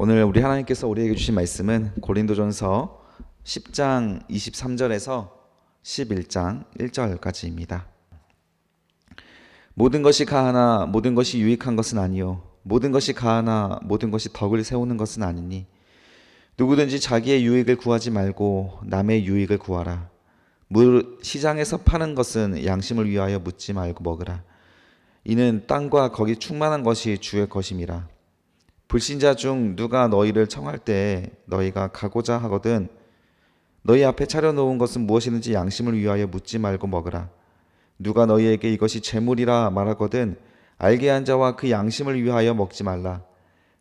오늘 우리 하나님께서 우리에게 주신 말씀은 고린도전서 10장 23절에서 11장 1절까지입니다. 모든 것이 가하나 모든 것이 유익한 것은 아니요 모든 것이 가하나 모든 것이 덕을 세우는 것은 아니니 누구든지 자기의 유익을 구하지 말고 남의 유익을 구하라. 시장에서 파는 것은 양심을 위하여 묻지 말고 먹으라. 이는 땅과 거기 충만한 것이 주의 것임이라. 불신자 중 누가 너희를 청할 때 너희가 가고자 하거든 너희 앞에 차려놓은 것은 무엇이든지 양심을 위하여 묻지 말고 먹으라. 누가 너희에게 이것이 재물이라 말하거든 알게 한 자와 그 양심을 위하여 먹지 말라.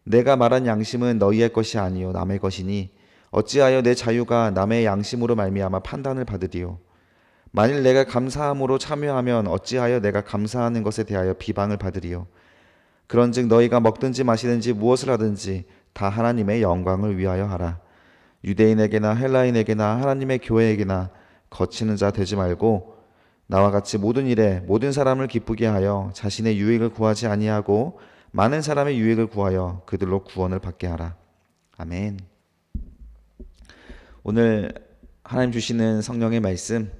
내가 말한 양심은 너희의 것이 아니요 남의 것이니 어찌하여 내 자유가 남의 양심으로 말미암아 판단을 받으리요. 만일 내가 감사함으로 참여하면 어찌하여 내가 감사하는 것에 대하여 비방을 받으리요. 그런즉 너희가 먹든지 마시든지 무엇을 하든지 다 하나님의 영광을 위하여 하라. 유대인에게나 헬라인에게나 하나님의 교회에게나 거치는 자 되지 말고 나와 같이 모든 일에 모든 사람을 기쁘게 하여 자신의 유익을 구하지 아니하고 많은 사람의 유익을 구하여 그들로 구원을 받게 하라. 아멘. 오늘 하나님 주시는 성령의 말씀,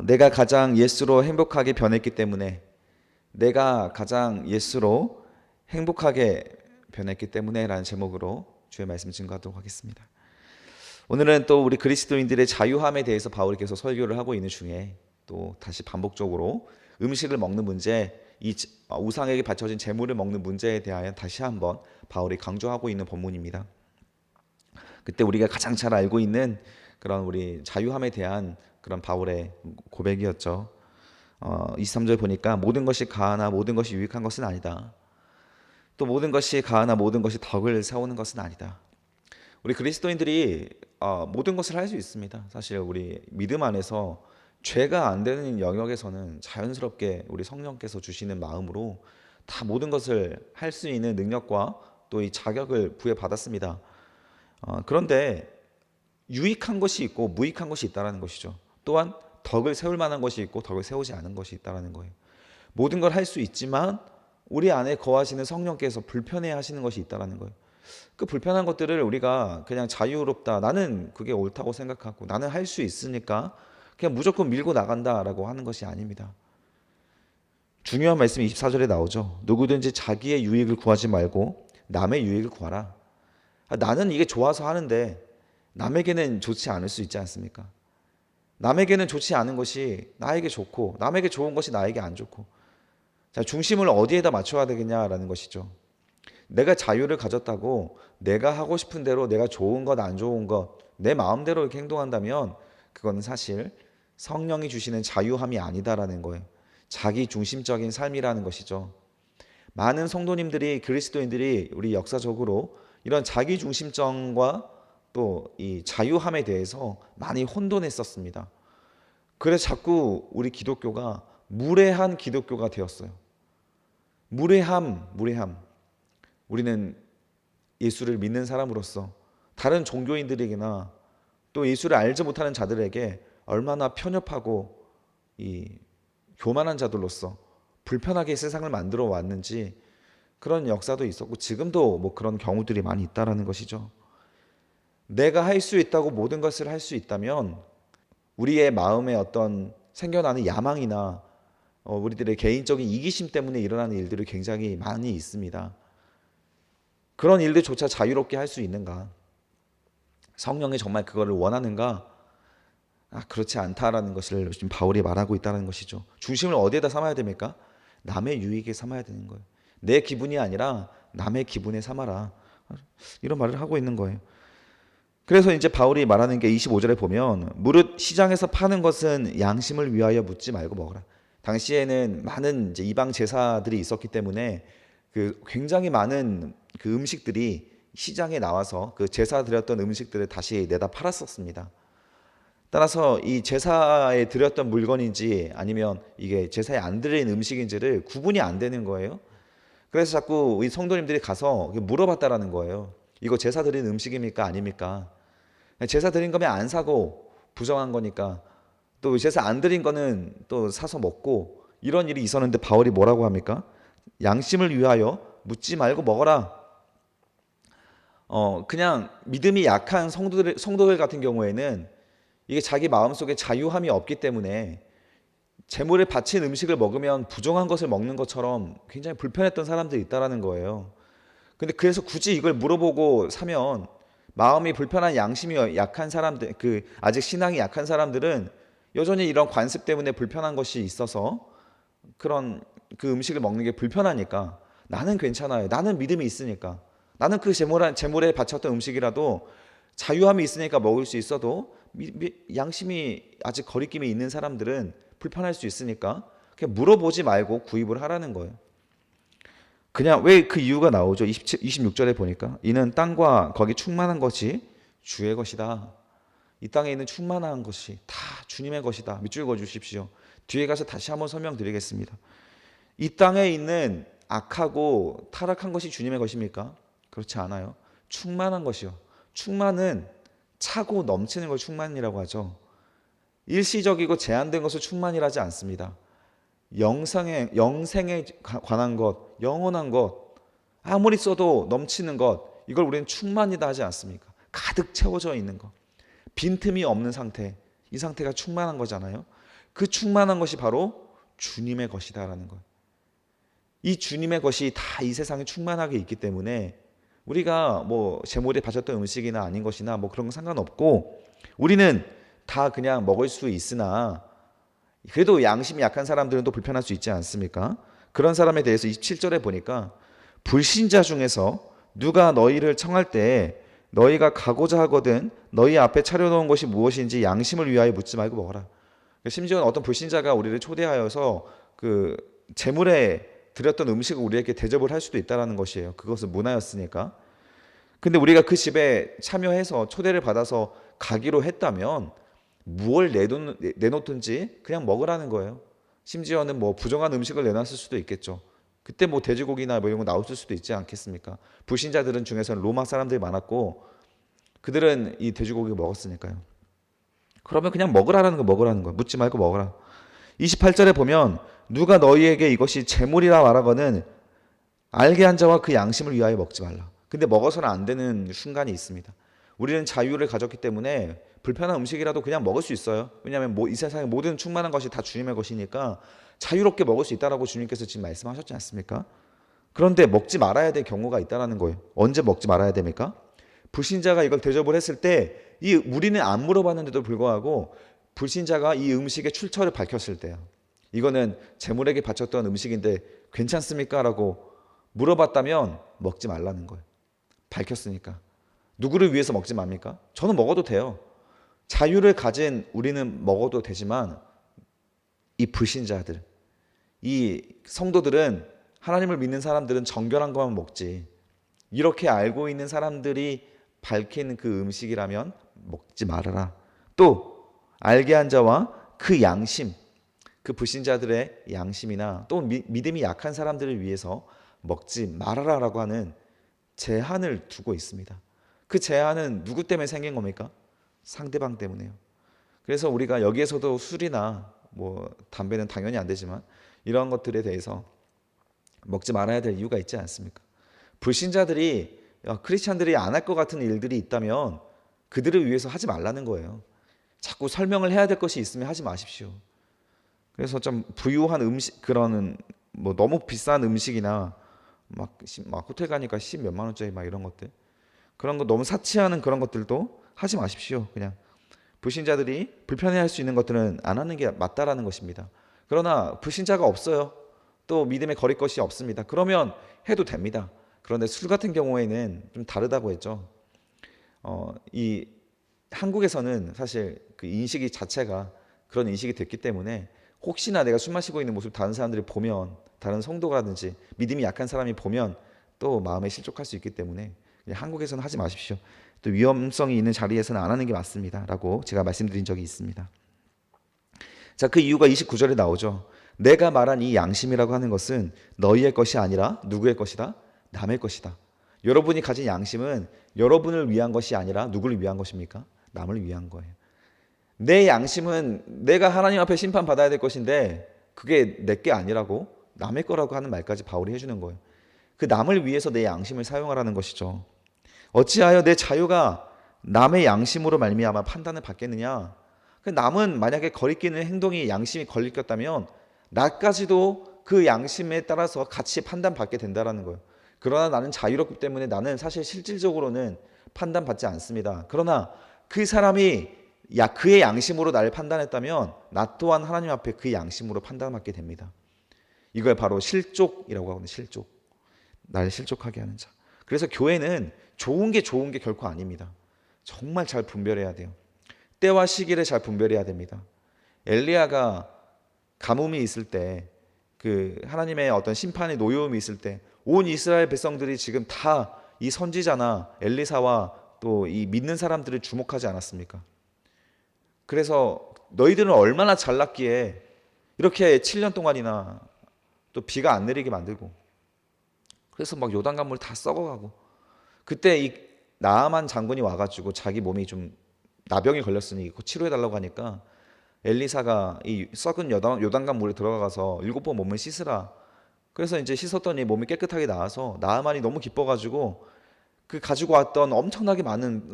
내가 가장 예수로 행복하게 변했기 때문에 내가 가장 예수로 행복하게 변했기 때문에 라는 제목으로 주의 말씀 증거하도록 하겠습니다. 오늘은 또 우리 그리스도인들의 자유함에 대해서 바울이 계속 설교를 하고 있는 중에 또 다시 반복적으로 음식을 먹는 문제, 이 우상에게 바쳐진 제물을 먹는 문제에 대하여 다시 한번 바울이 강조하고 있는 본문입니다. 그때 우리가 가장 잘 알고 있는 그런 우리 자유함에 대한 그런 바울의 고백이었죠. 23절 보니까 모든 것이 가하나 모든 것이 유익한 것은 아니다. 또 모든 것이 가하나 모든 것이 덕을 세우는 것은 아니다. 우리 그리스도인들이 모든 것을 할 수 있습니다. 사실 우리 믿음 안에서 죄가 안 되는 영역에서는 자연스럽게 우리 성령께서 주시는 마음으로 다 모든 것을 할 수 있는 능력과 또 이 자격을 부여받았습니다. 그런데 유익한 것이 있고 무익한 것이 있다는 것이죠. 또한 덕을 세울 만한 것이 있고 덕을 세우지 않은 것이 있다는 거예요. 모든 걸 할 수 있지만 우리 안에 거하시는 성령께서 불편해 하시는 것이 있다는 거예요. 그 불편한 것들을 우리가 그냥 자유롭다, 나는 그게 옳다고 생각하고 나는 할 수 있으니까 그냥 무조건 밀고 나간다라고 하는 것이 아닙니다. 중요한 말씀이 24절에 나오죠. 누구든지 자기의 유익을 구하지 말고 남의 유익을 구하라. 나는 이게 좋아서 하는데 남에게는 좋지 않을 수 있지 않습니까? 남에게는 좋지 않은 것이 나에게 좋고 남에게 좋은 것이 나에게 안 좋고, 자, 중심을 어디에다 맞춰야 되겠냐라는 것이죠. 내가 자유를 가졌다고 내가 하고 싶은 대로 내가 좋은 것 안 좋은 것 내 마음대로 이렇게 행동한다면 그거는 사실 성령이 주시는 자유함이 아니다라는 거예요. 자기 중심적인 삶이라는 것이죠. 많은 성도님들이, 그리스도인들이 우리 역사적으로 이런 자기 중심성과 또 이 자유함에 대해서 많이 혼돈했었습니다. 그래서 자꾸 우리 기독교가 무례한 기독교가 되었어요. 무례함. 우리는 예수를 믿는 사람으로서 다른 종교인들에게나 또 예수를 알지 못하는 자들에게 얼마나 편협하고 이 교만한 자들로서 불편하게 세상을 만들어 왔는지, 그런 역사도 있었고 지금도 뭐 그런 경우들이 많이 있다라는 것이죠. 내가 할 수 있다고 모든 것을 할 수 있다면 우리의 마음에 어떤 생겨나는 야망이나 우리들의 개인적인 이기심 때문에 일어나는 일들이 굉장히 많이 있습니다. 그런 일들조차 자유롭게 할 수 있는가? 성령이 정말 그거를 원하는가? 그렇지 않다라는 것을 지금 바울이 말하고 있다는 것이죠. 중심을 어디에다 삼아야 됩니까? 남의 유익에 삼아야 되는 거예요. 내 기분이 아니라 남의 기분에 삼아라. 이런 말을 하고 있는 거예요. 그래서 이제 바울이 말하는 게 25절에 보면 무릇 시장에서 파는 것은 양심을 위하여 묻지 말고 먹어라. 당시에는 많은 이제 이방 제사들이 있었기 때문에 그 굉장히 많은 그 음식들이 시장에 나와서 그 제사 드렸던 음식들을 다시 내다 팔았었습니다. 따라서 이 제사에 드렸던 물건인지 아니면 이게 제사에 안 드린 음식인지를 구분이 안 되는 거예요. 그래서 자꾸 우리 성도님들이 가서 물어봤다라는 거예요. 이거 제사 드린 음식입니까? 아닙니까? 제사 드린 거면 안 사고 부정한 거니까, 또 제사 안 드린 거는 또 사서 먹고, 이런 일이 있었는데 바울이 뭐라고 합니까? 양심을 위하여 묻지 말고 먹어라. 그냥 믿음이 약한 성도들 같은 경우에는 이게 자기 마음속에 자유함이 없기 때문에 재물에 바친 음식을 먹으면 부정한 것을 먹는 것처럼 굉장히 불편했던 사람들이 있다라는 거예요. 근데 그래서 굳이 이걸 물어보고 사면 마음이 불편한 양심이 약한 사람들, 아직 신앙이 약한 사람들은 여전히 이런 관습 때문에 불편한 것이 있어서 그런 그 음식을 먹는 게 불편하니까 나는 괜찮아요. 나는 믿음이 있으니까. 나는 그 재물에 바쳤던 음식이라도 자유함이 있으니까 먹을 수 있어도 양심이 아직 거리낌이 있는 사람들은 불편할 수 있으니까 그냥 물어보지 말고 구입을 하라는 거예요. 그냥 왜 그 이유가 나오죠. 26절에 보니까 이는 땅과 거기 충만한 것이 주의 것이다. 이 땅에 있는 충만한 것이 다 주님의 것이다. 밑줄 그어주십시오. 뒤에 가서 다시 한번 설명드리겠습니다. 이 땅에 있는 악하고 타락한 것이 주님의 것입니까? 그렇지 않아요. 충만한 것이요. 충만은 차고 넘치는 걸 충만이라고 하죠. 일시적이고 제한된 것을 충만이라지 않습니다. 영생에 관한 것, 영원한 것, 아무리 써도 넘치는 것, 이걸 우리는 충만이다 하지 않습니까? 가득 채워져 있는 것, 빈틈이 없는 상태, 이 상태가 충만한 거잖아요. 그 충만한 것이 바로 주님의 것이다라는 거예요. 이 주님의 것이 다 이 세상에 충만하게 있기 때문에 우리가 뭐 재물에 바쳤던 음식이나 아닌 것이나 뭐 그런 건 상관없고 우리는 다 그냥 먹을 수 있으나 그래도 양심이 약한 사람들은 또 불편할 수 있지 않습니까? 그런 사람에 대해서 27절에 보니까 불신자 중에서 누가 너희를 청할 때 너희가 가고자 하거든 너희 앞에 차려놓은 것이 무엇인지 양심을 위하여 묻지 말고 먹어라. 심지어는 어떤 불신자가 우리를 초대하여서 그 재물에 드렸던 음식을 우리에게 대접을 할 수도 있다는 것이에요. 그것은 문화였으니까. 근데 우리가 그 집에 참여해서 초대를 받아서 가기로 했다면 무엇을 내놓든지 그냥 먹으라는 거예요. 심지어는 뭐 부정한 음식을 내놨을 수도 있겠죠. 그때 뭐 돼지고기나 뭐 이런 거 나왔을 수도 있지 않겠습니까? 불신자들은 중에서는 로마 사람들이 많았고 그들은 이 돼지고기를 먹었으니까요. 그러면 그냥 먹으라는 거예요. 묻지 말고 먹어라. 28절에 보면 누가 너희에게 이것이 재물이라 말하거든 알게 한 자와 그 양심을 위하여 먹지 말라. 근데 먹어서는 안 되는 순간이 있습니다. 우리는 자유를 가졌기 때문에 불편한 음식이라도 그냥 먹을 수 있어요. 왜냐하면 이 세상의 모든 충만한 것이 다 주님의 것이니까 자유롭게 먹을 수 있다라고 주님께서 지금 말씀하셨지 않습니까? 그런데 먹지 말아야 될 경우가 있다라는 거예요. 언제 먹지 말아야 됩니까? 불신자가 이걸 대접을 했을 때 이 우리는 안 물어봤는데도 불구하고 불신자가 이 음식의 출처를 밝혔을 때요. 이거는 재물에게 바쳤던 음식인데 괜찮습니까? 라고 물어봤다면 먹지 말라는 거예요. 밝혔으니까. 누구를 위해서 먹지 맙니까? 저는 먹어도 돼요. 자유를 가진 우리는 먹어도 되지만 이 불신자들, 이 성도들은 하나님을 믿는 사람들은 정결한 것만 먹지. 이렇게 알고 있는 사람들이 밝힌 그 음식이라면 먹지 말아라. 또 알게 한 자와 그 양심, 그 불신자들의 양심이나 또 믿음이 약한 사람들을 위해서 먹지 말아라라고 하는 제한을 두고 있습니다. 그 제한은 누구 때문에 생긴 겁니까? 상대방 때문에요. 그래서 우리가 여기에서도 술이나 뭐 담배는 당연히 안 되지만 이런 것들에 대해서 먹지 말아야 될 이유가 있지 않습니까? 불신자들이 크리스찬들이 안 할 것 같은 일들이 있다면 그들을 위해서 하지 말라는 거예요. 자꾸 설명을 해야 될 것이 있으면 하지 마십시오. 그래서 좀 부유한 음식 그런 뭐 너무 비싼 음식이나 막 호텔 가니까 10 몇만 원짜리 막 이런 것들 그런 거 너무 사치하는 그런 것들도 하지 마십시오. 그냥 불신자들이 불편해할 수 있는 것들은 안 하는 게 맞다라는 것입니다. 그러나 불신자가 없어요. 또 믿음의 거릴 것이 없습니다. 그러면 해도 됩니다. 그런데 술 같은 경우에는 좀 다르다고 했죠. 이 한국에서는 사실 그 인식이 자체가 그런 인식이 됐기 때문에 혹시나 내가 술 마시고 있는 모습 다른 사람들이 보면 다른 성도라든지 믿음이 약한 사람이 보면 또 마음에 실족할 수 있기 때문에 한국에서는 하지 마십시오. 또 위험성이 있는 자리에서는 안 하는 게 맞습니다. 라고 제가 말씀드린 적이 있습니다. 자, 그 이유가 29절에 나오죠. 내가 말한 이 양심이라고 하는 것은 너희의 것이 아니라 누구의 것이다? 남의 것이다. 여러분이 가진 양심은 여러분을 위한 것이 아니라 누구를 위한 것입니까? 남을 위한 거예요. 내 양심은 내가 하나님 앞에 심판받아야 될 것인데 그게 내 게 아니라고 남의 거라고 하는 말까지 바울이 해주는 거예요. 그 남을 위해서 내 양심을 사용하라는 것이죠. 어찌하여 내 자유가 남의 양심으로 말미암아 판단을 받겠느냐? 남은 만약에 거리끼는 행동이 양심이 걸리겠다면 나까지도 그 양심에 따라서 같이 판단받게 된다라는 거예요. 그러나 나는 자유롭기 때문에 나는 사실 실질적으로는 판단받지 않습니다. 그러나 그 사람이 그의 양심으로 나를 판단했다면 나 또한 하나님 앞에 그 양심으로 판단받게 됩니다. 이걸 바로 실족이라고 하거든요. 실족. 나를 실족하게 하는 자. 그래서 교회는 좋은 게 결코 아닙니다. 정말 잘 분별해야 돼요. 때와 시기를 잘 분별해야 됩니다. 엘리야가 가뭄이 있을 때, 그 하나님의 어떤 심판의 노여움이 있을 때 온 이스라엘 백성들이 지금 다 이 선지자나 엘리사와 또 이 믿는 사람들을 주목하지 않았습니까? 그래서 너희들은 얼마나 잘났기에 이렇게 7년 동안이나 또 비가 안 내리게 만들고, 그래서 막 요단강물 다 썩어가고, 그때 이 나아만 장군이 와가지고 자기 몸이 좀 나병이 걸렸으니 그거 치료해달라고 하니까 엘리사가 이 썩은 요단강 물에 들어가서 7번 몸을 씻으라. 그래서 이제 씻었더니 몸이 깨끗하게 나와서 나아만이 너무 기뻐가지고 그 가지고 왔던 엄청나게 많은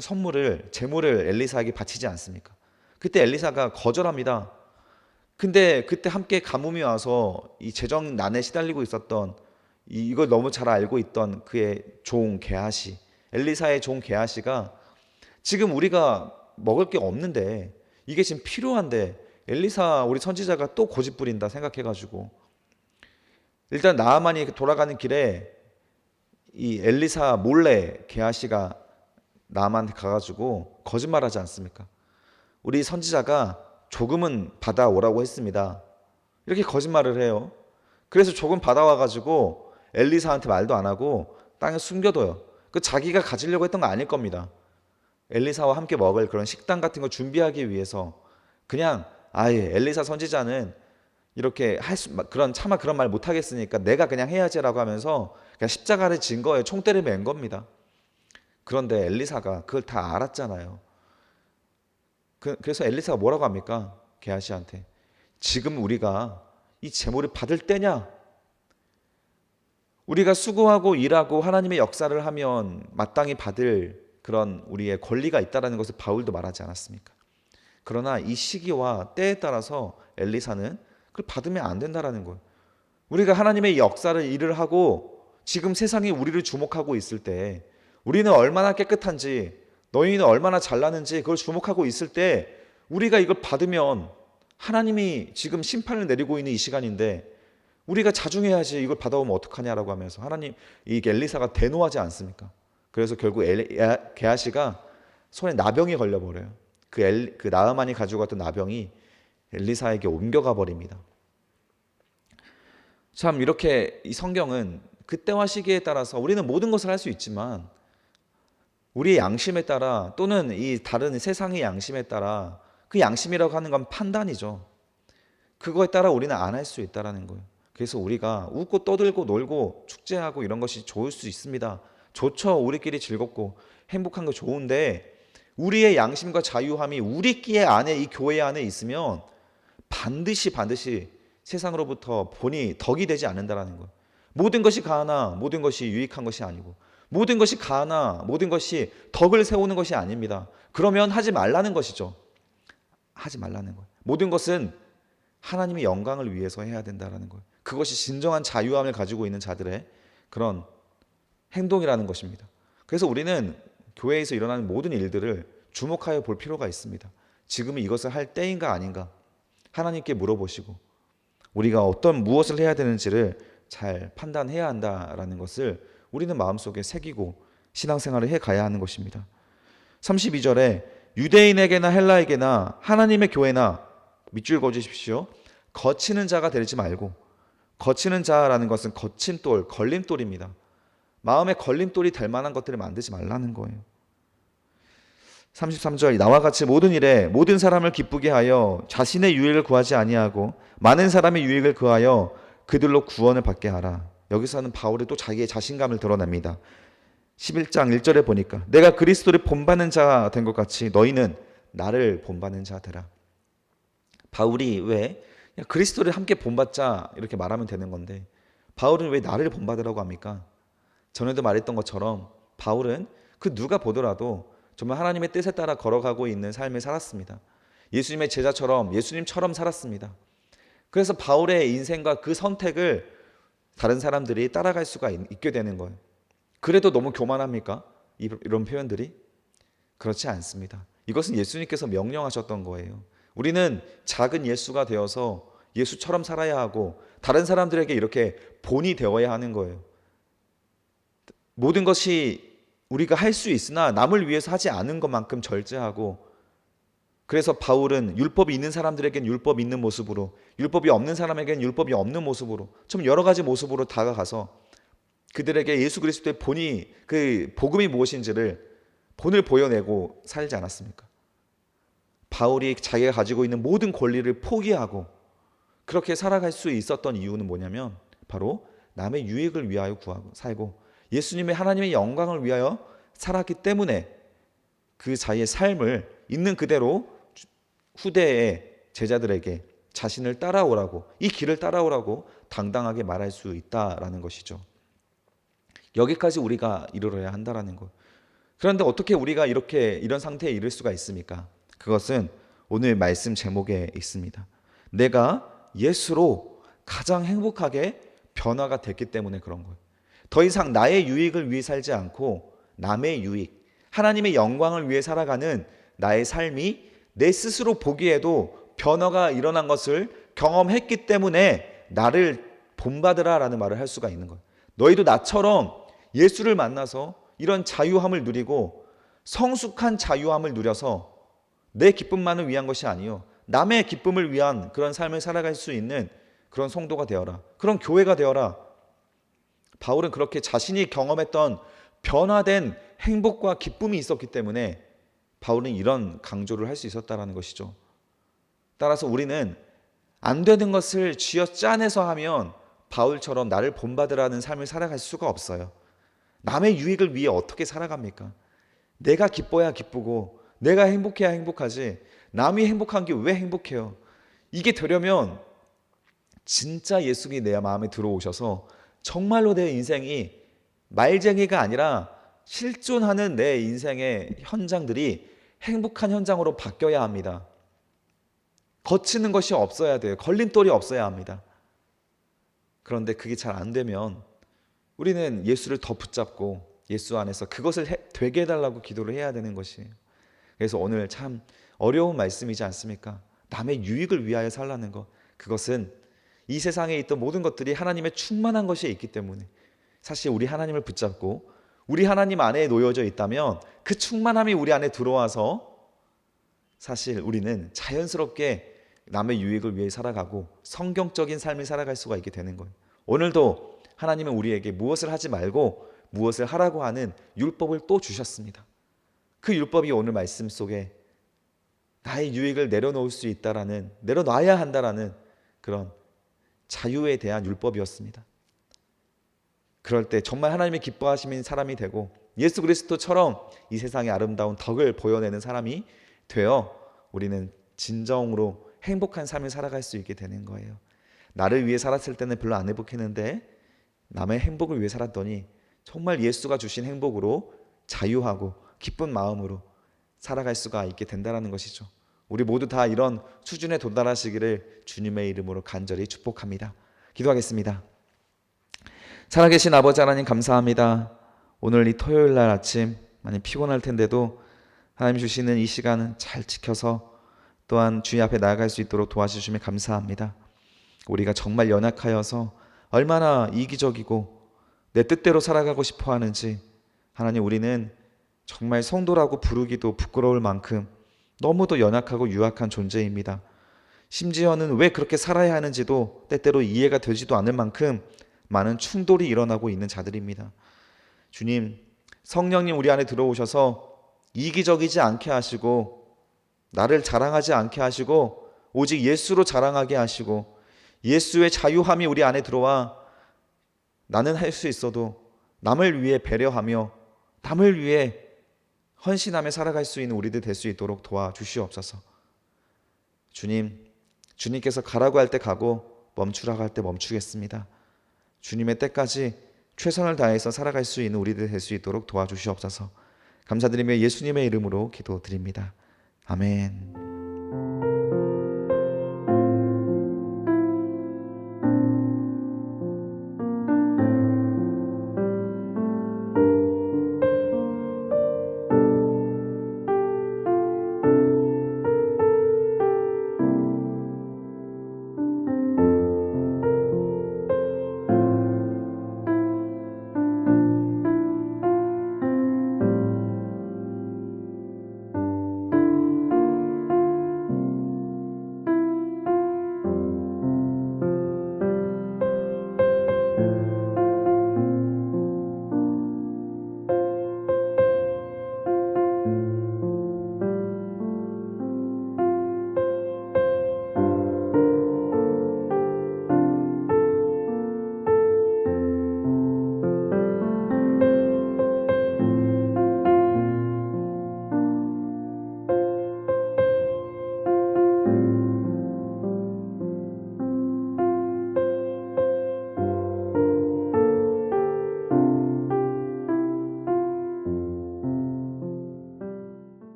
재물을 엘리사에게 바치지 않습니까? 그때 엘리사가 거절합니다. 근데 그때 함께 가뭄이 와서 이 재정난에 시달리고 있었던 이걸 너무 잘 알고 있던 그의 종 게하시, 엘리사의 종 게하시가 지금 우리가 먹을 게 없는데 이게 지금 필요한데 엘리사 우리 선지자가 또 고집 부린다 생각해가지고 일단 나아만이 돌아가는 길에 이 엘리사 몰래 게하시가 나아만한테 가가지고 거짓말하지 않습니까? 우리 선지자가 조금은 받아오라고 했습니다. 이렇게 거짓말을 해요. 그래서 조금 받아와가지고 엘리사한테 말도 안 하고 땅에 숨겨둬요. 그 자기가 가지려고 했던 거 아닐 겁니다. 엘리사와 함께 먹을 그런 식당 같은 거 준비하기 위해서 그냥 아예 엘리사 선지자는 이렇게 차마 그런 말 못 하겠으니까 내가 그냥 해야지라고 하면서 그냥 십자가를 진 거예요. 총대를 맨 겁니다. 그런데 엘리사가 그걸 다 알았잖아요. 그래서 엘리사가 뭐라고 합니까? 게하시한테 지금 우리가 이 제물을 받을 때냐? 우리가 수고하고 일하고 하나님의 역사를 하면 마땅히 받을 그런 우리의 권리가 있다는 것을 바울도 말하지 않았습니까? 그러나 이 시기와 때에 따라서 엘리사는 그걸 받으면 안 된다는 거예요. 우리가 하나님의 역사를 일을 하고 지금 세상이 우리를 주목하고 있을 때 우리는 얼마나 깨끗한지 너희는 얼마나 잘나는지 그걸 주목하고 있을 때 우리가 이걸 받으면 하나님이 지금 심판을 내리고 있는 이 시간인데 우리가 자중해야지 이걸 받아오면 어떡하냐라고 하면서 하나님 이 엘리사가 대노하지 않습니까? 그래서 결국 게하시가 손에 나병이 걸려버려요. 그 나아만이 가지고 갔던 나병이 엘리사에게 옮겨가 버립니다. 참 이렇게 이 성경은 그때와 시기에 따라서 우리는 모든 것을 할 수 있지만 우리의 양심에 따라 또는 이 다른 세상의 양심에 따라 그 양심이라고 하는 건 판단이죠. 그거에 따라 우리는 안 할 수 있다는 거예요. 그래서 우리가 웃고 떠들고 놀고 축제하고 이런 것이 좋을 수 있습니다. 좋죠. 우리끼리 즐겁고 행복한 거 좋은데 우리의 양심과 자유함이 우리끼리 안에 이 교회 안에 있으면 반드시 세상으로부터 덕이 되지 않는다라는 거예요. 모든 것이 가하나 모든 것이 유익한 것이 아니고 모든 것이 가하나 모든 것이 덕을 세우는 것이 아닙니다. 그러면 하지 말라는 것이죠. 하지 말라는 거예요. 모든 것은 하나님의 영광을 위해서 해야 된다는 거예요. 그것이 진정한 자유함을 가지고 있는 자들의 그런 행동이라는 것입니다. 그래서 우리는 교회에서 일어나는 모든 일들을 주목하여 볼 필요가 있습니다. 지금은 이것을 할 때인가 아닌가 하나님께 물어보시고 우리가 무엇을 해야 되는지를 잘 판단해야 한다라는 것을 우리는 마음속에 새기고 신앙생활을 해가야 하는 것입니다. 32절에 유대인에게나 헬라에게나 하나님의 교회나 밑줄 그어주십시오. 거치는 자가 되지 말고, 거치는 자라는 것은 거친 돌, 걸림돌입니다. 마음에 걸림돌이 될 만한 것들을 만들지 말라는 거예요. 33절 나와 같이 모든 일에 모든 사람을 기쁘게 하여 자신의 유익을 구하지 아니하고 많은 사람의 유익을 구하여 그들로 구원을 받게 하라. 여기서는 바울이 또 자기의 자신감을 드러냅니다. 11장 1절에 보니까 내가 그리스도를 본받는 자 된 것 같이 너희는 나를 본받는 자 되라. 바울이 왜 그리스도를 함께 본받자 이렇게 말하면 되는 건데 바울은 왜 나를 본받으라고 합니까? 전에도 말했던 것처럼 바울은 그 누가 보더라도 정말 하나님의 뜻에 따라 걸어가고 있는 삶을 살았습니다. 예수님의 제자처럼 예수님처럼 살았습니다. 그래서 바울의 인생과 그 선택을 다른 사람들이 따라갈 수가 있게 되는 거예요. 그래도 너무 교만합니까? 이런 표현들이? 그렇지 않습니다. 이것은 예수님께서 명령하셨던 거예요. 우리는 작은 예수가 되어서 예수처럼 살아야 하고 다른 사람들에게 이렇게 본이 되어야 하는 거예요. 모든 것이 우리가 할 수 있으나 남을 위해서 하지 않은 것만큼 절제하고, 그래서 바울은 율법이 있는 사람들에겐 율법이 있는 모습으로, 율법이 없는 사람에겐 율법이 없는 모습으로, 좀 여러 가지 모습으로 다가가서 그들에게 예수 그리스도의 본이, 그 복음이 무엇인지를 본을 보여내고 살지 않았습니까? 바울이 자기가 가지고 있는 모든 권리를 포기하고 그렇게 살아갈 수 있었던 이유는 뭐냐면 바로 남의 유익을 위하여 구하고 살고 예수님의 하나님의 영광을 위하여 살았기 때문에 그 자기의 삶을 있는 그대로 후대의 제자들에게 자신을 따라오라고, 이 길을 따라오라고 당당하게 말할 수 있다라는 것이죠. 여기까지 우리가 이르러야 한다라는 것. 그런데 어떻게 우리가 이런 상태에 이를 수가 있습니까? 그것은 오늘 말씀 제목에 있습니다. 내가 예수로 가장 행복하게 변화가 됐기 때문에 그런 거예요. 더 이상 나의 유익을 위해 살지 않고 남의 유익, 하나님의 영광을 위해 살아가는 나의 삶이 내 스스로 보기에도 변화가 일어난 것을 경험했기 때문에 나를 본받으라라는 말을 할 수가 있는 거예요. 너희도 나처럼 예수를 만나서 이런 자유함을 누리고 성숙한 자유함을 누려서 내 기쁨만을 위한 것이 아니요 남의 기쁨을 위한 그런 삶을 살아갈 수 있는 그런 성도가 되어라. 그런 교회가 되어라. 바울은 그렇게 자신이 경험했던 변화된 행복과 기쁨이 있었기 때문에 바울은 이런 강조를 할 수 있었다는 것이죠. 따라서 우리는 안 되는 것을 쥐어짜내서 하면 바울처럼 나를 본받으라는 삶을 살아갈 수가 없어요. 남의 유익을 위해 어떻게 살아갑니까? 내가 기뻐야 기쁘고 내가 행복해야 행복하지 남이 행복한 게 왜 행복해요? 이게 되려면 진짜 예수님이 내 마음에 들어오셔서 정말로 내 인생이 말쟁이가 아니라 실존하는 내 인생의 현장들이 행복한 현장으로 바뀌어야 합니다. 거치는 것이 없어야 돼요. 걸림돌이 없어야 합니다. 그런데 그게 잘 안 되면 우리는 예수를 더 붙잡고 예수 안에서 그것을 되게 해달라고 기도를 해야 되는 것이에요. 그래서 오늘 참 어려운 말씀이지 않습니까? 남의 유익을 위하여 살라는 것, 그것은 이 세상에 있던 모든 것들이 하나님의 충만한 것이 있기 때문에 사실 우리 하나님을 붙잡고 우리 하나님 안에 놓여져 있다면 그 충만함이 우리 안에 들어와서 사실 우리는 자연스럽게 남의 유익을 위해 살아가고 성경적인 삶을 살아갈 수가 있게 되는 거예요. 오늘도 하나님은 우리에게 무엇을 하지 말고 무엇을 하라고 하는 율법을 또 주셨습니다. 그 율법이 오늘 말씀 속에 나의 유익을 내려놓을 수 있다라는, 내려놔야 한다라는 그런 자유에 대한 율법이었습니다. 그럴 때 정말 하나님이 기뻐하시는 사람이 되고 예수 그리스도처럼 이 세상의 아름다운 덕을 보여내는 사람이 되어 우리는 진정으로 행복한 삶을 살아갈 수 있게 되는 거예요. 나를 위해 살았을 때는 별로 안 행복했는데 남의 행복을 위해 살았더니 정말 예수가 주신 행복으로 자유하고 기쁜 마음으로 살아갈 수가 있게 된다는 것이죠. 우리 모두 다 이런 수준에 도달하시기를 주님의 이름으로 간절히 축복합니다. 기도하겠습니다. 살아계신 아버지 하나님 감사합니다. 오늘 이 토요일 날 아침 많이 피곤할 텐데도 하나님 주시는 이 시간은 잘 지켜서 또한 주님 앞에 나아갈 수 있도록 도와주시면 감사합니다. 우리가 정말 연약하여서 얼마나 이기적이고 내 뜻대로 살아가고 싶어 하는지 하나님 우리는 정말 성도라고 부르기도 부끄러울 만큼 너무도 연약하고 유약한 존재입니다. 심지어는 왜 그렇게 살아야 하는지도 때때로 이해가 되지도 않을 만큼 많은 충돌이 일어나고 있는 자들입니다. 주님, 성령님 우리 안에 들어오셔서 이기적이지 않게 하시고 나를 자랑하지 않게 하시고 오직 예수로 자랑하게 하시고 예수의 자유함이 우리 안에 들어와 나는 할 수 있어도 남을 위해 배려하며 남을 위해 헌신하며 살아갈 수 있는 우리들 될 수 있도록 도와주시옵소서. 주님, 주님께서 가라고 할 때 가고 멈추라고 할 때 멈추겠습니다. 주님의 때까지 최선을 다해서 살아갈 수 있는 우리들 될 수 있도록 도와주시옵소서. 감사드리며 예수님의 이름으로 기도드립니다. 아멘.